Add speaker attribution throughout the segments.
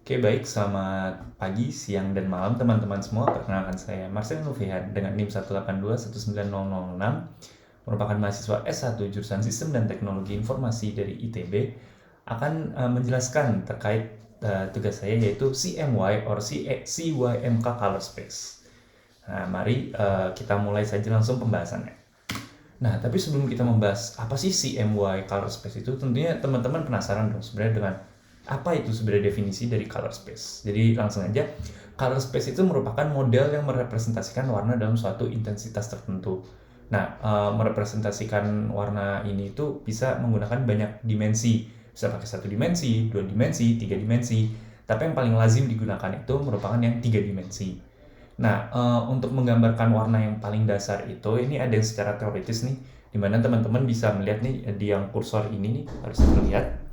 Speaker 1: Oke, baik. Selamat pagi, siang, dan malam teman-teman semua. Perkenalkan saya Marcel Novihan dengan NIM 182190006, merupakan mahasiswa S1 jurusan Sistem dan Teknologi Informasi dari ITB, akan menjelaskan terkait tugas saya yaitu CMY or CYMK Color Space. Nah, mari kita mulai saja langsung pembahasannya. Nah, tapi sebelum kita membahas apa sih CMY color space itu, tentunya teman-teman penasaran dong sebenarnya dengan apa itu sebenarnya definisi dari color space. Jadi langsung aja, color space itu merupakan model yang merepresentasikan warna dalam suatu intensitas tertentu. Nah, merepresentasikan warna ini itu bisa menggunakan banyak dimensi. Bisa pakai satu dimensi, dua dimensi, tiga dimensi. Tapi yang paling lazim digunakan itu merupakan yang tiga dimensi. Nah, untuk menggambarkan warna yang paling dasar itu, ini ada yang secara teoritis nih, di mana teman-teman bisa melihat nih di yang kursor ini nih, harus terlihat.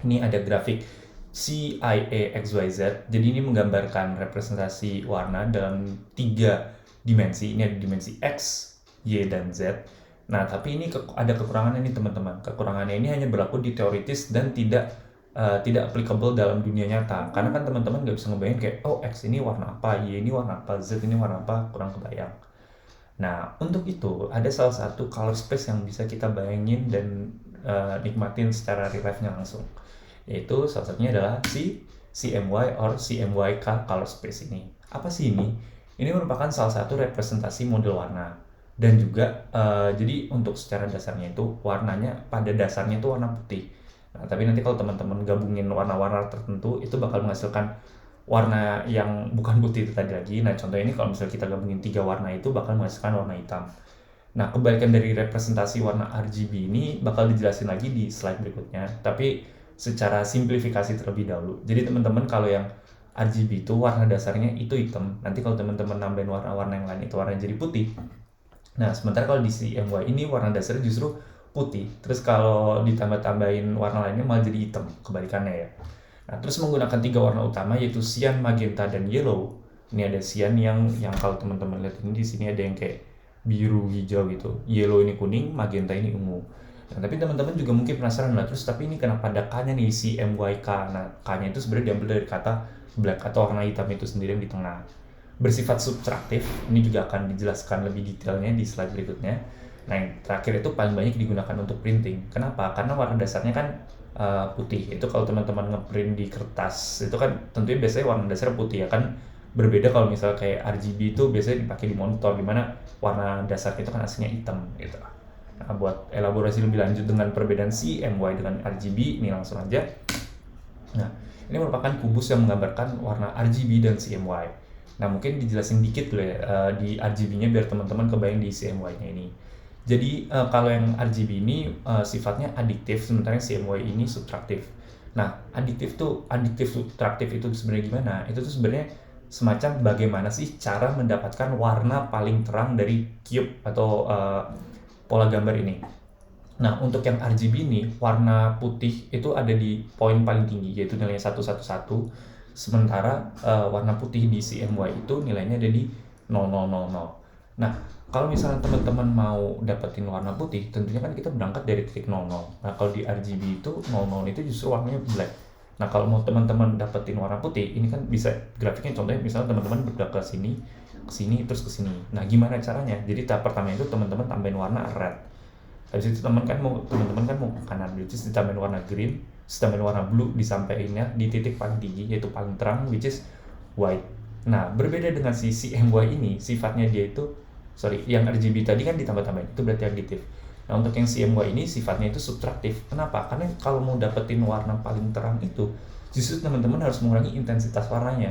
Speaker 1: Ini ada grafik CIAXYZ. Jadi ini menggambarkan representasi warna dalam tiga dimensi. Ini ada dimensi X, Y, dan Z. Nah, tapi ini ada kekurangannya nih teman-teman. Kekurangannya ini hanya berlaku di teoritis dan tidak applicable dalam dunia nyata, karena kan teman-teman nggak bisa ngebayangin kayak oh X ini warna apa, Y ini warna apa, Z ini warna apa, kurang kebayang. Nah, untuk itu ada salah satu color space yang bisa kita bayangin dan nikmatin secara real life-nya langsung, yaitu salah satunya adalah si CMY or CMYK color space ini. Apa sih ini? Ini merupakan salah satu representasi model warna, dan juga jadi untuk secara dasarnya itu warnanya pada dasarnya itu warna putih. Nah, tapi nanti kalau teman-teman gabungin warna-warna tertentu, itu bakal menghasilkan warna yang bukan putih itu tadi lagi. Nah, contohnya ini kalau misalnya kita gabungin tiga warna itu bakal menghasilkan warna hitam. Nah, kebalikan dari representasi warna RGB ini bakal dijelasin lagi di slide berikutnya, tapi secara simplifikasi terlebih dahulu. Jadi teman-teman kalau yang RGB itu warna dasarnya itu hitam. Nanti kalau teman-teman nambahin warna-warna yang lain itu warna jadi putih. Nah, sementara kalau di CMY ini warna dasarnya justru putih. Terus kalau ditambah-tambahin warna lainnya malah jadi hitam, kebalikannya ya. Nah, terus menggunakan tiga warna utama yaitu cyan, magenta, dan yellow. Ini ada cyan yang kalau teman-teman lihat ini di sini ada yang kayak biru, hijau gitu. Yellow ini kuning, magenta ini ungu. Nah, tapi teman-teman juga mungkin penasaran lah, terus tapi ini kenapa ada K-nya nih, CMYK. Nah, K-nya itu sebenarnya diambil dari kata black atau warna hitam itu sendiri yang di tengah. Bersifat subtraktif, ini juga akan dijelaskan lebih detailnya di slide berikutnya. Nah, yang terakhir itu paling banyak digunakan untuk printing. Kenapa? Karena warna dasarnya kan putih. Itu kalau teman-teman ngeprint di kertas, itu kan tentunya biasanya warna dasarnya putih ya kan. Berbeda kalau misalnya kayak RGB itu biasanya dipakai di monitor, dimana warna dasar itu kan aslinya hitam gitu. Nah, buat elaborasi lebih lanjut dengan perbedaan CMY dengan RGB, ini langsung aja. Nah, ini merupakan kubus yang menggambarkan warna RGB dan CMY. Nah, mungkin dijelasin dikit dulu ya di RGB-nya biar teman-teman kebayang di CMY-nya ini. Jadi, kalau yang RGB ini sifatnya adiktif, sementara yang CMY ini subtraktif. Nah, adiktif subtraktif itu sebenarnya gimana? Itu tuh sebenarnya semacam bagaimana sih cara mendapatkan warna paling terang dari cube atau pola gambar ini. Nah, untuk yang RGB ini, warna putih itu ada di poin paling tinggi, yaitu nilainya 111. Sementara warna putih di CMY itu nilainya ada di 0000. Nah, kalau misalnya teman-teman mau dapetin warna putih, tentunya kan kita berangkat dari titik 00. Nah, kalau di RGB itu 00 itu justru warnanya black. Nah, kalau mau teman-teman dapetin warna putih, ini kan bisa grafiknya contohnya misalnya teman-teman bergerak ke sini, terus ke sini. Nah, gimana caranya? Jadi tahap pertama itu teman-teman tambahin warna red. Habis itu teman-teman kan mau ke kanan, which is ditambahin warna green, ditambahin warna blue, disampaikannya di titik paling tinggi yaitu paling terang, which is white. Nah, berbeda dengan si CMY ini, sifatnya dia itu yang RGB tadi kan ditambah-tambahin, itu berarti additif. Nah, untuk yang CMY ini sifatnya itu subtraktif. Kenapa? Karena kalau mau dapetin warna paling terang itu, justru teman-teman harus mengurangi intensitas warnanya.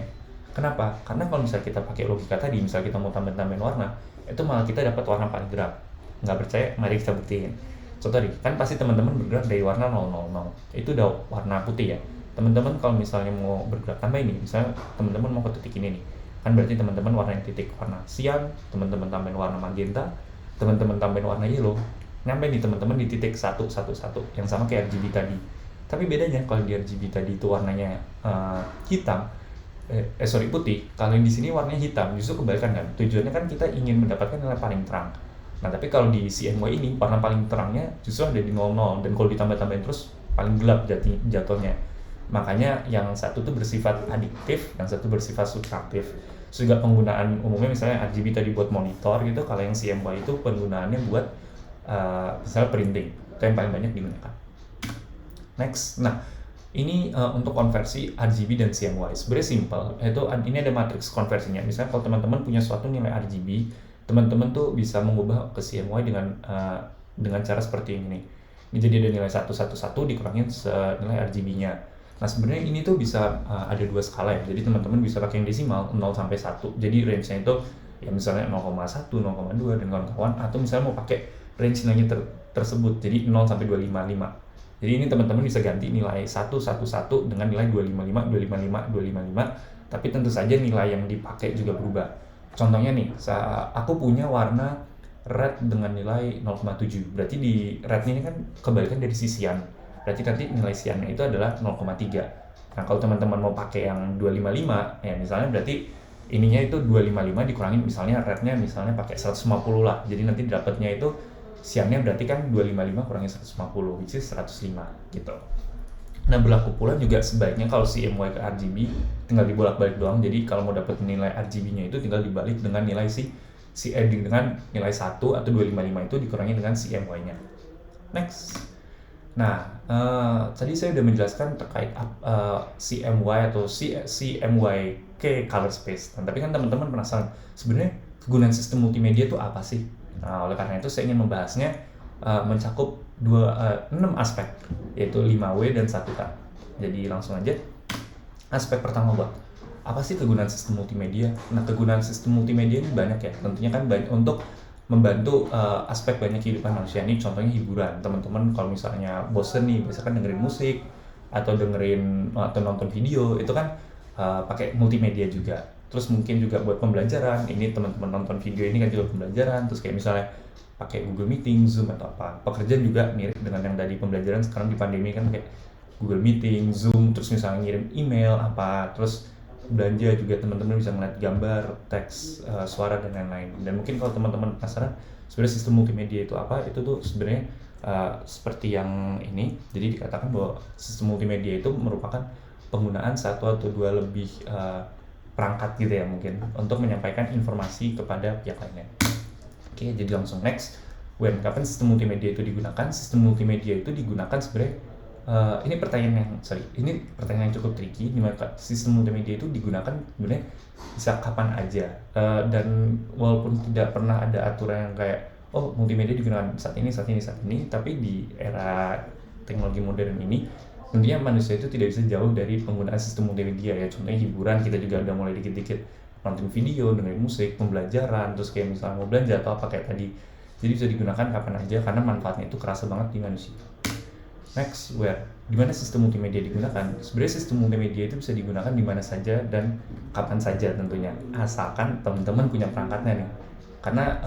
Speaker 1: Kenapa? Karena kalau misalnya kita pakai logika tadi, misalnya kita mau tambahin warna, itu malah kita dapat warna paling gelap. Nggak percaya, mari kita buktiin. Contoh nih, kan pasti teman-teman bergerak dari warna 000, itu udah warna putih ya. Teman-teman kalau misalnya mau bergerak tambah ini, misalnya teman-teman mau ke titik ini nih, kan berarti teman-teman warna yang titik warna cyan, teman-teman tambahin warna magenta, teman-teman tambahin warna yellow, nyampe nih teman-teman di titik 111 yang sama kayak RGB tadi. Tapi bedanya kalau di RGB tadi itu warnanya hitam, putih. Kalau yang di sini warnanya hitam, justru kebalikan kan. Tujuannya kan kita ingin mendapatkan nilai paling terang. Nah, tapi kalau di CMY ini warna paling terangnya justru ada di 00, dan kalau ditambah-tambahin terus paling gelap jatuhnya. Makanya yang satu tuh bersifat adiktif, yang satu bersifat subtraktif. Terus juga penggunaan umumnya misalnya RGB tadi buat monitor gitu, kalau yang CMY itu penggunaannya buat misalnya printing, itu yang paling banyak digunakan. Next, nah ini untuk konversi RGB dan CMY sebenarnya simple, yaitu ini ada matriks konversinya. Misalnya kalau teman-teman punya suatu nilai RGB, teman-teman tuh bisa mengubah ke CMY dengan cara seperti ini. Ini jadi ada nilai 111 dikurangin nilai RGB-nya. Nah sebenarnya ini tuh bisa ada dua skala ya, jadi teman-teman bisa pakai yang desimal 0 sampai 1. Jadi range-nya itu ya misalnya 0,1, 0,2 dan kawan-kawan, atau misalnya mau pakai range nilainya tersebut, jadi 0 sampai 255. Jadi ini teman-teman bisa ganti nilai 111 dengan nilai 255, 255, 255, tapi tentu saja nilai yang dipakai juga berubah. Contohnya nih, aku punya warna red dengan nilai 0,7, berarti di red ini kan kebalikan dari si cyan, berarti nanti nilai cyannya itu adalah 0,3. Nah kalau teman-teman mau pakai yang 255, ya misalnya berarti ininya itu 255 dikurangin misalnya rednya misalnya pakai 150 lah, jadi nanti dapatnya itu cyannya berarti kan 255 kurangi 150, which is 105 gitu. Nah berlaku pula juga sebaiknya kalau CMY ke RGB tinggal dibolak-balik doang, jadi kalau mau dapat nilai RGB-nya itu tinggal dibalik dengan nilai si adding dengan nilai 1 atau 255 itu dikurangi dengan CMY-nya. Next. Nah, tadi saya udah menjelaskan terkait CMY atau CMYK color space. Nah, tapi kan teman-teman penasaran, sebenarnya kegunaan sistem multimedia itu apa sih? Nah, oleh karena itu saya ingin membahasnya mencakup 6 aspek, yaitu 5W dan 1K. Jadi langsung aja. Aspek pertama buat apa sih kegunaan sistem multimedia? Nah, kegunaan sistem multimedia ini banyak ya. Tentunya kan banyak untuk membantu aspek banyak kehidupan manusia. Ini contohnya hiburan. Teman-teman kalau misalnya bosen nih, biasanya kan dengerin musik atau dengerin atau nonton video, itu kan pakai multimedia juga. Terus mungkin juga buat pembelajaran, ini teman-teman nonton video ini kan juga pembelajaran. Terus kayak misalnya pakai Google Meeting, Zoom atau apa. Pekerjaan juga mirip dengan yang tadi pembelajaran. Sekarang di pandemi kan kayak Google Meeting, Zoom, terus misalnya ngirim email apa, terus belanja juga teman-teman bisa ngeliat gambar, teks, suara dan lain-lain. Dan mungkin kalau teman-teman penasaran sebenarnya sistem multimedia itu apa, itu tuh sebenarnya seperti yang ini. Jadi dikatakan bahwa sistem multimedia itu merupakan penggunaan satu atau dua lebih perangkat gitu ya mungkin untuk menyampaikan informasi kepada pihak lainnya. Oke, jadi langsung next. Kapan sistem multimedia itu digunakan? Sistem multimedia itu digunakan sebenarnya ini pertanyaan yang cukup tricky. Dimana sistem multimedia itu digunakan sebenarnya bisa kapan aja, dan walaupun tidak pernah ada aturan yang kayak multimedia digunakan saat ini, tapi di era teknologi modern ini tentunya manusia itu tidak bisa jauh dari penggunaan sistem multimedia ya. Contohnya hiburan, kita juga udah mulai dikit-dikit nonton video, dengerin musik, pembelajaran, terus kayak misalnya mau belanja atau apa kayak tadi. Jadi bisa digunakan kapan aja karena manfaatnya itu kerasa banget di manusia. Next, di mana sistem multimedia digunakan? Sebenarnya sistem multimedia itu bisa digunakan di mana saja dan kapan saja tentunya, asalkan teman-teman punya perangkatnya nih. Karena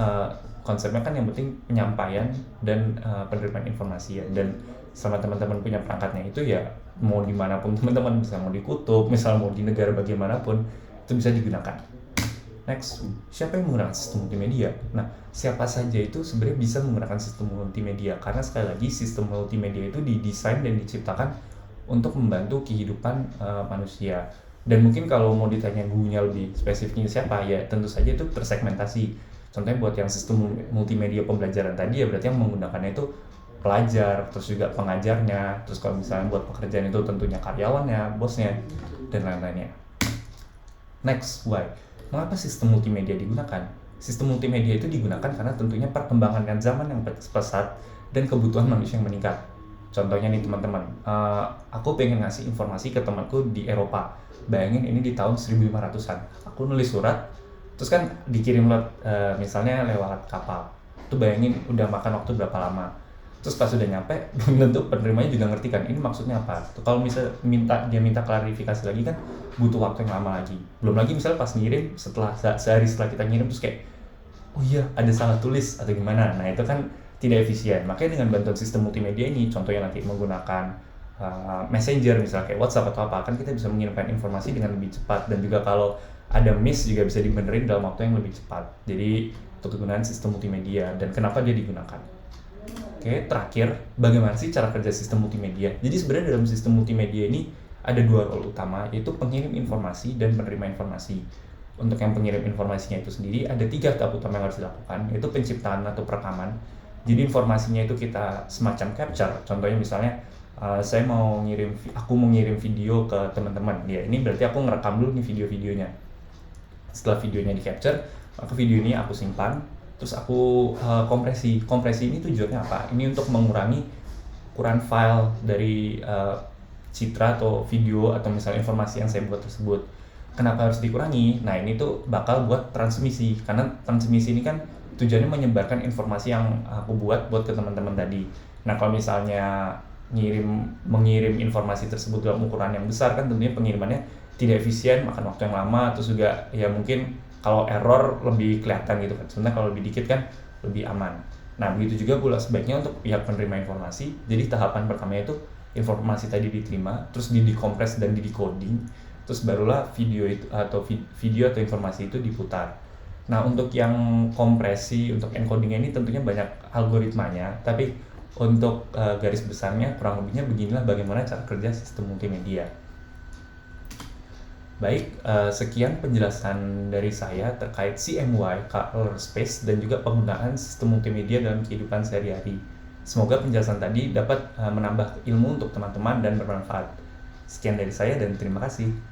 Speaker 1: konsepnya kan yang penting penyampaian dan penerimaan informasi ya. Dan selama teman-teman punya perangkatnya itu ya mau dimanapun teman-teman, bisa mau di kutub, misalnya mau di negara bagaimanapun, itu bisa digunakan. Next, siapa yang menggunakan sistem multimedia? Nah, siapa saja itu sebenarnya bisa menggunakan sistem multimedia, karena sekali lagi sistem multimedia itu didesain dan diciptakan untuk membantu kehidupan manusia. Dan mungkin kalau mau ditanya gurunya lebih spesifiknya siapa, ya tentu saja itu tersegmentasi. Contohnya buat yang sistem multimedia pembelajaran tadi ya berarti yang menggunakannya itu pelajar, terus juga pengajarnya, terus kalau misalnya buat pekerjaan itu tentunya karyawannya, bosnya, dan lain-lainnya. Next, why? Mengapa sistem multimedia digunakan? Sistem multimedia itu digunakan karena tentunya perkembangan dan zaman yang pesat dan kebutuhan manusia yang meningkat. Contohnya nih teman-teman, aku pengen ngasih informasi ke temanku di Eropa. Bayangin ini di tahun 1500-an. Aku nulis surat, terus kan dikirim misalnya lewat kapal. Itu bayangin udah makan waktu berapa lama. Terus pas sudah nyampe, belum tentu penerimanya juga ngerti kan ini maksudnya apa. Kalau misalnya dia minta klarifikasi lagi kan butuh waktu yang lama lagi. Belum lagi misalnya pas ngirim, sehari setelah kita ngirim terus kayak oh iya ada salah tulis atau gimana. Nah itu kan tidak efisien. Makanya dengan bantuan sistem multimedia ini, contohnya nanti menggunakan messenger misalnya kayak WhatsApp atau apa, kan kita bisa mengirimkan informasi dengan lebih cepat, dan juga kalau ada miss juga bisa dibenerin dalam waktu yang lebih cepat. Jadi untuk kegunaan sistem multimedia dan kenapa dia digunakan. Oke, terakhir, bagaimana sih cara kerja sistem multimedia? Jadi sebenarnya dalam sistem multimedia ini ada dua role utama, yaitu pengirim informasi dan penerima informasi. Untuk yang pengirim informasinya itu sendiri ada 3 tahap utama yang harus dilakukan, yaitu penciptaan atau perekaman. Jadi informasinya itu kita semacam capture. Contohnya misalnya aku mau ngirim video ke teman-teman. Ya, ini berarti aku ngerekam dulu nih video-videonya. Setelah videonya di capture, maka video ini aku simpan, terus aku kompresi. Kompresi ini tujuannya apa? Ini untuk mengurangi ukuran file dari citra atau video atau misalnya informasi yang saya buat tersebut. Kenapa harus dikurangi? Nah, ini tuh bakal buat transmisi, karena transmisi ini kan tujuannya menyebarkan informasi yang aku buat ke teman-teman tadi. Nah, kalau misalnya mengirim informasi tersebut dalam ukuran yang besar, kan tentunya pengirimannya tidak efisien, makan waktu yang lama, terus juga ya mungkin kalau error lebih kelihatan gitu kan. Sebenarnya kalau lebih dikit kan lebih aman. Nah, begitu juga pula sebaiknya untuk pihak penerima informasi. Jadi tahapan pertamanya itu informasi tadi diterima, terus dikompres dan di-decoding, terus barulah video atau informasi itu diputar. Nah, untuk yang kompresi, untuk encodingnya ini tentunya banyak algoritmanya, tapi untuk garis besarnya kurang lebihnya beginilah bagaimana cara kerja sistem multimedia. Baik, sekian penjelasan dari saya terkait CMY, Color Space, dan juga penggunaan sistem multimedia dalam kehidupan sehari-hari. Semoga penjelasan tadi dapat menambah ilmu untuk teman-teman dan bermanfaat. Sekian dari saya dan terima kasih.